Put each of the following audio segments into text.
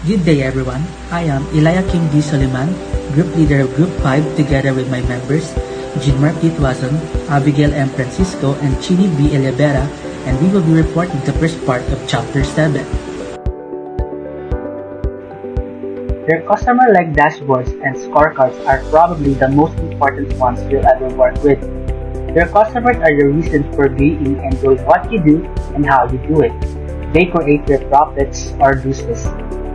Good day everyone. I am Eliakim D. Soliman, Group Leader of Group 5 together with my members, Jean-Marc D. Tuazon, Abigail M. Francisco, and Chini B. Eliabera, and we will be reporting the first part of Chapter 7. Your customer-like dashboards and scorecards are probably the most important ones you'll ever work with. Your customers are your reason for being and doing what you do and how you do it. They create your profits or losses,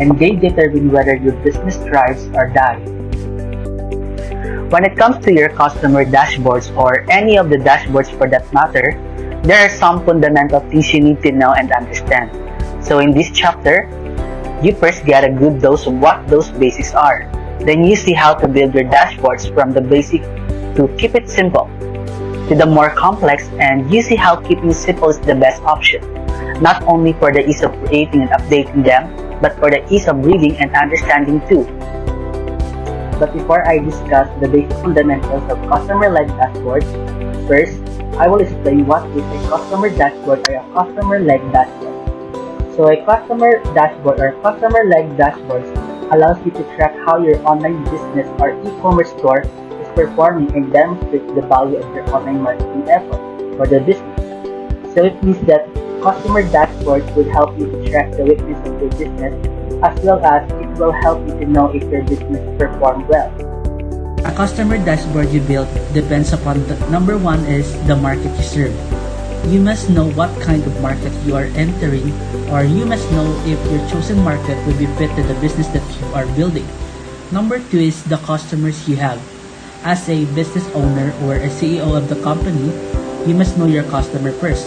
and they determine whether your business thrives or dies. When it comes to your customer dashboards or any of the dashboards for that matter, there are some fundamental things you need to know and understand. So in this chapter, you first get a good dose of what those basics are. Then you see how to build your dashboards from the basic to keep it simple to the more complex, and you see how keeping simple is the best option, not only for the ease of creating and updating them, but for the ease of reading and understanding too. But before I discuss the basic fundamentals of customer-led dashboards, first, I will explain what is a customer dashboard or a customer-led dashboard. So a customer dashboard or customer-led dashboard allows you to track how your online business or e-commerce store is performing and demonstrate the value of your online marketing effort for the business. So it means that customer dashboards will help you to track the weakness of your business, as well as it will help you to know if your business performed well. A customer dashboard you build depends upon number one is the market you serve. You must know what kind of market you are entering, or you must know if your chosen market will be fit to the business that you are building. Number two is the customers you have. As a business owner or a CEO of the company, you must know your customer first.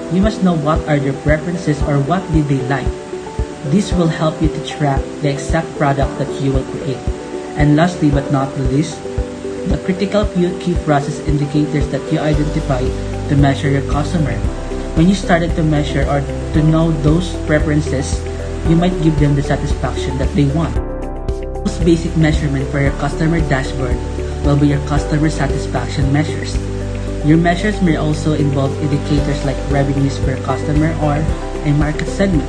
You must know what are their preferences or what did they like. This will help you to track the exact product that you will create. And lastly but not the least, the critical few key process indicators that you identify to measure your customer. When you started to measure or to know those preferences, you might give them the satisfaction that they want. Most basic measurement for your customer dashboard will be your customer satisfaction measures. Your measures may also involve indicators like revenues per customer or a market segment.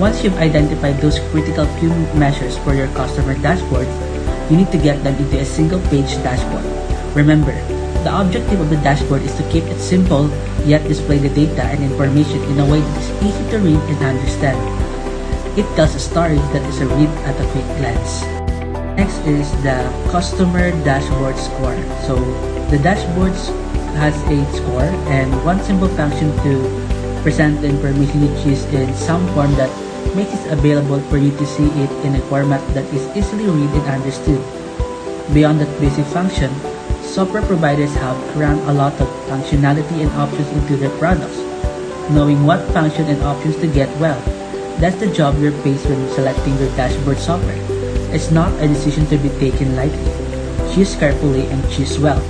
Once you've identified those critical few measures for your customer dashboard, you need to get them into a single-page dashboard. Remember, the objective of the dashboard is to keep it simple, yet display the data and information in a way that is easy to read and understand. It tells a story that is a read at a quick glance. Next is the customer dashboard score. So, the dashboard has a score, and one simple function to present the information you choose in some form that makes it available for you to see it in a format that is easily read and understood. Beyond that basic function, software providers have crammed a lot of functionality and options into their products. Knowing what function and options to get, well, that's the job you're faced when selecting your dashboard software. It's not a decision to be taken lightly. Choose carefully and choose well,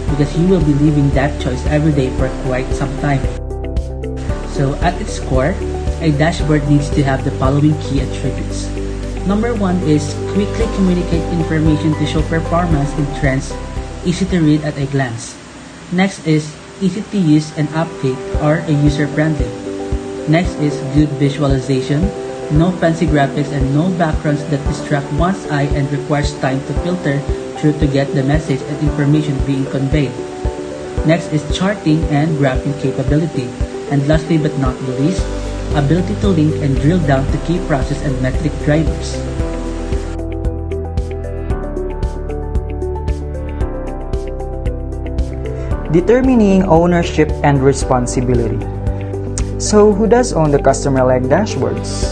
because you will be leaving that choice every day for quite some time. So at its core, a dashboard needs to have the following key attributes. Number one is quickly communicate information to show performance and trends, easy to read at a glance. Next is easy to use and update or a user-friendly. Next is good visualization, no fancy graphics and no backgrounds that distract one's eye and requires time to filter through to get the message and information being conveyed. Next is charting and graphing capability. And lastly but not the least, ability to link and drill down to key process and metric drivers. Determining ownership and responsibility. So, who does own the customer-led dashboards?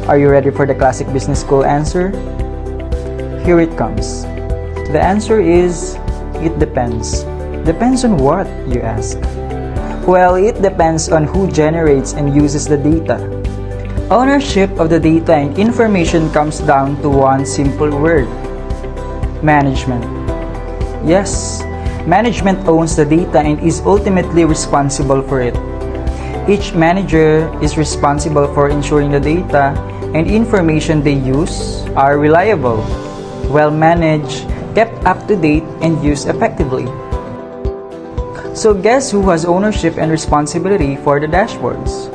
Are you ready for the classic business school answer? Here it comes. The answer is, it depends. Depends on what, you ask? Well, it depends on who generates and uses the data. Ownership of the data and information comes down to one simple word: management. Yes, management owns the data and is ultimately responsible for it. Each manager is responsible for ensuring the data and information they use are reliable, well managed, kept up to date, and used effectively. So guess who has ownership and responsibility for the dashboards?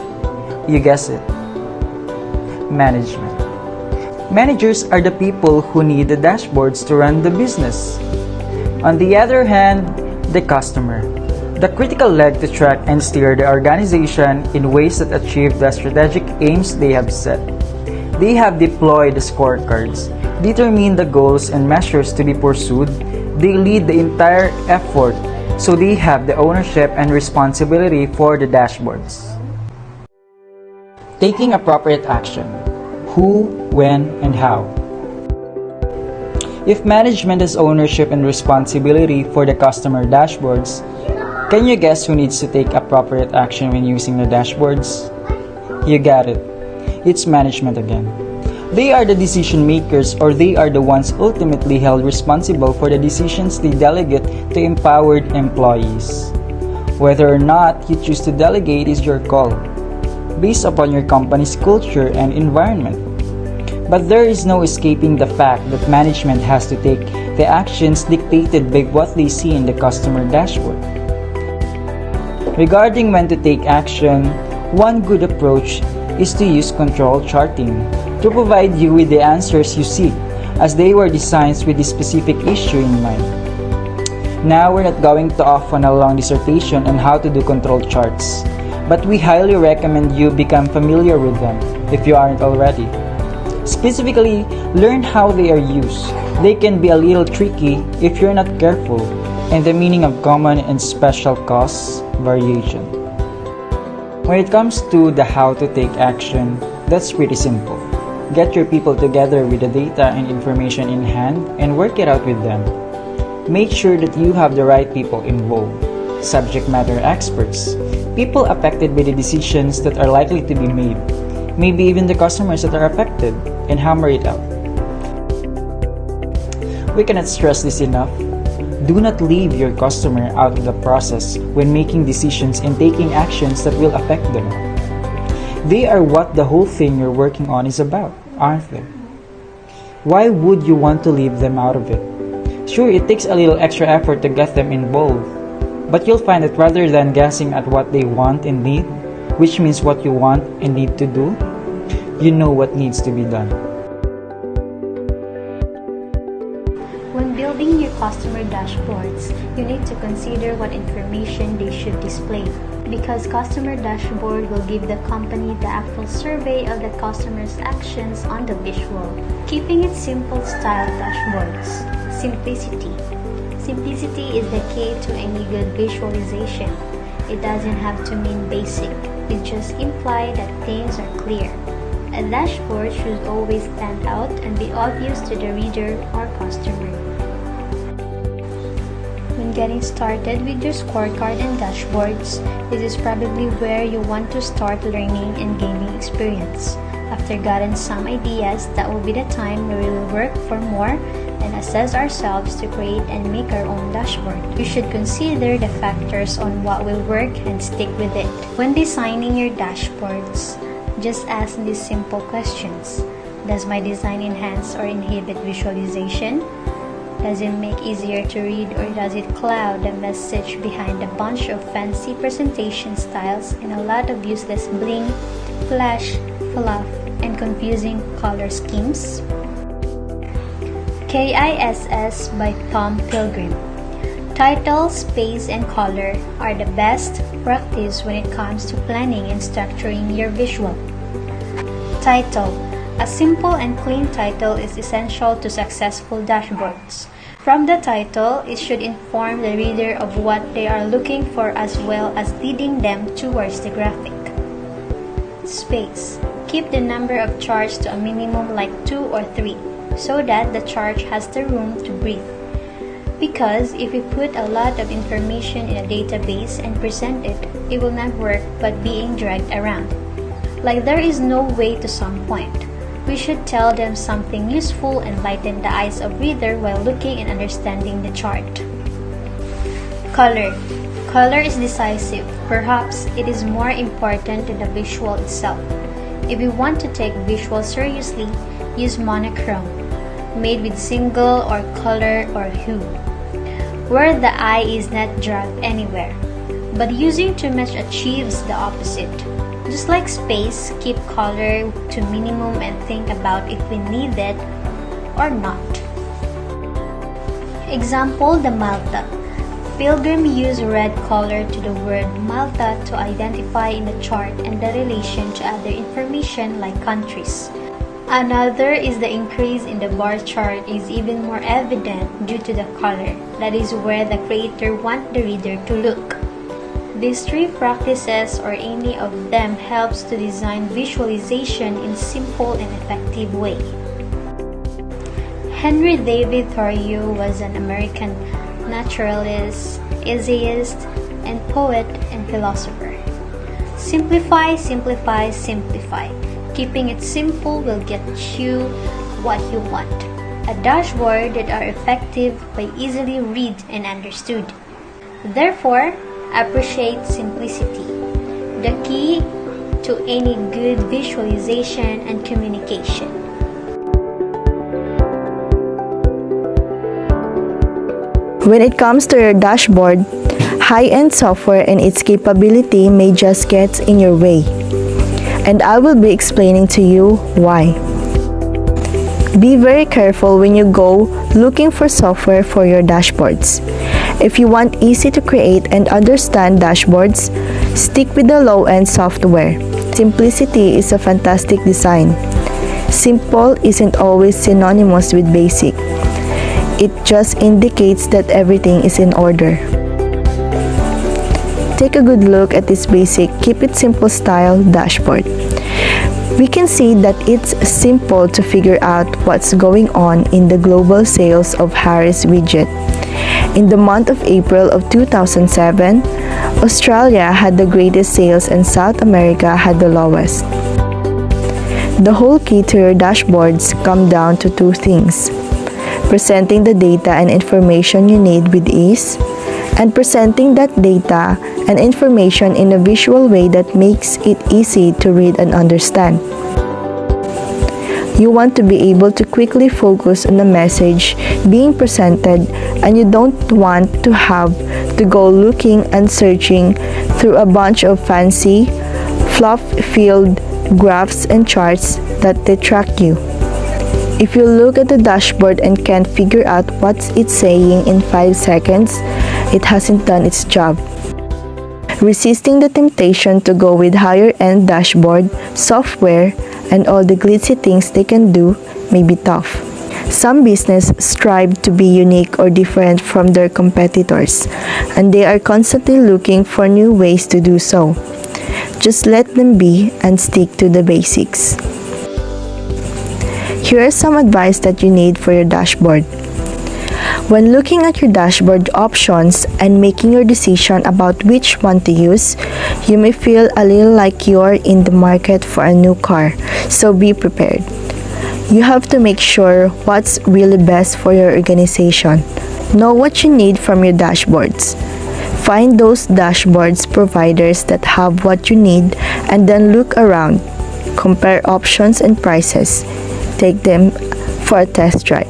You guessed it. Management. Managers are the people who need the dashboards to run the business. On the other hand, the customer, the critical leg to track and steer the organization in ways that achieve the strategic aims they have set. They have deployed the scorecards, determine the goals and measures to be pursued. They lead the entire effort, so they have the ownership and responsibility for the dashboards. Taking appropriate action. Who, when, and how. If management has ownership and responsibility for the customer dashboards, can you guess who needs to take appropriate action when using the dashboards? You got it. It's management again. They are the decision makers, or they are the ones ultimately held responsible for the decisions they delegate to empowered employees. Whether or not you choose to delegate is your call, based upon your company's culture and environment. But there is no escaping the fact that management has to take the actions dictated by what they see in the customer dashboard. Regarding when to take action, one good approach is to use control charting to provide you with the answers you seek, as they were designed with the specific issue in mind. Now, we're not going to off on a long dissertation on how to do control charts, but we highly recommend you become familiar with them if you aren't already. Specifically, learn how they are used. They can be a little tricky if you're not careful, and the meaning of common and special cause variation. When it comes to the how to take action, that's pretty simple. Get your people together with the data and information in hand and work it out with them. Make sure that you have the right people involved, subject matter experts, people affected by the decisions that are likely to be made, maybe even the customers that are affected, and hammer it out. We cannot stress this enough. Do not leave your customer out of the process when making decisions and taking actions that will affect them. They are what the whole thing you're working on is about, aren't they? Why would you want to leave them out of it? Sure, it takes a little extra effort to get them involved, but you'll find that rather than guessing at what they want and need, which means what you want and need to do, you know what needs to be done. When building your customer dashboards, you need to consider what information they should display, because customer dashboard will give the company the actual survey of the customer's actions on the visual. Keeping it simple style dashboards. Simplicity. Simplicity is the key to any good visualization. It doesn't have to mean basic. It just implies that things are clear. A dashboard should always stand out and be obvious to the reader or customer. When getting started with your scorecard and dashboards, this is probably where you want to start learning and gaining experience. After gotten some ideas, that will be the time where we will work for more and assess ourselves to create and make our own dashboard. You should consider the factors on what will work and stick with it. When designing your dashboards, just ask these simple questions. Does my design enhance or inhibit visualization? Does it make easier to read, or does it cloud the message behind a bunch of fancy presentation styles and a lot of useless bling, flash, fluff, and confusing color schemes? KISS by Tom Pilgrim. Title, space, and color are the best practice when it comes to planning and structuring your visual. Title. A simple and clean title is essential to successful dashboards. From the title, it should inform the reader of what they are looking for as well as leading them towards the graphic. Space. Keep the number of charts to a minimum like 2 or 3, so that the chart has the room to breathe. Because if we put a lot of information in a database and present it, it will not work but being dragged around. Like there is no way to some point. We should tell them something useful and lighten the eyes of reader while looking and understanding the chart. Color. Color is decisive. Perhaps it is more important than the visual itself. If you want to take visual seriously, use monochrome, made with single or color or hue, where the eye is not dragged anywhere, but using too much achieves the opposite. Just like space, keep color to minimum and think about if we need it or not. Example, the Malta. Pilgrim use red color to the word Malta to identify in the chart and the relation to other information like countries. Another is the increase in the bar chart is even more evident due to the color. That is where the creator wants the reader to look. These three practices or any of them helps to design visualization in simple and effective way. Henry David Thoreau was an American naturalist, essayist, and poet and philosopher. Simplify, simplify, simplify. Keeping it simple will get you what you want. A dashboard that are effective by easily read and understood. Therefore, appreciate simplicity, the key to any good visualization and communication. When it comes to your dashboard, high-end software and its capability may just get in your way. And I will be explaining to you why. Be very careful when you go looking for software for your dashboards. If you want easy to create and understand dashboards, stick with the low-end software. Simplicity is a fantastic design. Simple isn't always synonymous with basic. It just indicates that everything is in order. Take a good look at this basic Keep It Simple style dashboard. We can see that it's simple to figure out what's going on in the global sales of Harris widget. In the month of April of 2007, Australia had the greatest sales and South America had the lowest. The whole key to your dashboards come down to two things: presenting the data and information you need with ease, and presenting that data and information in a visual way that makes it easy to read and understand. You want to be able to quickly focus on the message being presented, and you don't want to have to go looking and searching through a bunch of fancy, fluff-filled graphs and charts that distract you. If you look at the dashboard and can't figure out what it's saying in 5 seconds, it hasn't done its job. Resisting the temptation to go with higher-end dashboard software and all the glitzy things they can do may be tough. Some businesses strive to be unique or different from their competitors, and they are constantly looking for new ways to do so. Just let them be and stick to the basics. Here are some advice that you need for your dashboard. When looking at your dashboard options and making your decision about which one to use, you may feel a little like you're in the market for a new car, so be prepared. You have to make sure what's really best for your organization. Know what you need from your dashboards. Find those dashboards providers that have what you need and then look around. Compare options and prices. Take them for a test drive.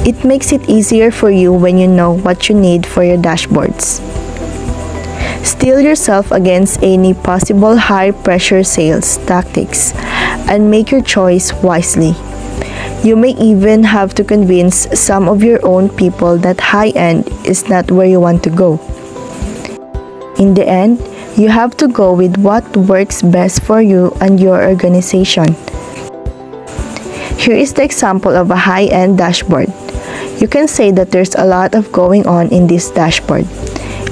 It makes it easier for you when you know what you need for your dashboards. Steel yourself against any possible high-pressure sales tactics and make your choice wisely. You may even have to convince some of your own people that high-end is not where you want to go. In the end, you have to go with what works best for you and your organization. Here is the example of a high-end dashboard. You can say that there's a lot of going on in this dashboard.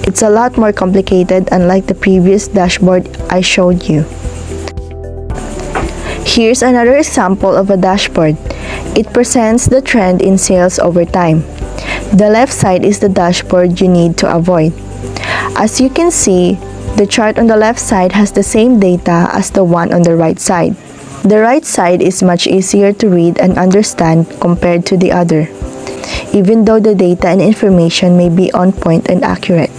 It's a lot more complicated unlike the previous dashboard I showed you. Here's another example of a dashboard. It presents the trend in sales over time. The left side is the dashboard you need to avoid. As you can see, the chart on the left side has the same data as the one on the right side. The right side is much easier to read and understand compared to the other, even though the data and information may be on point and accurate.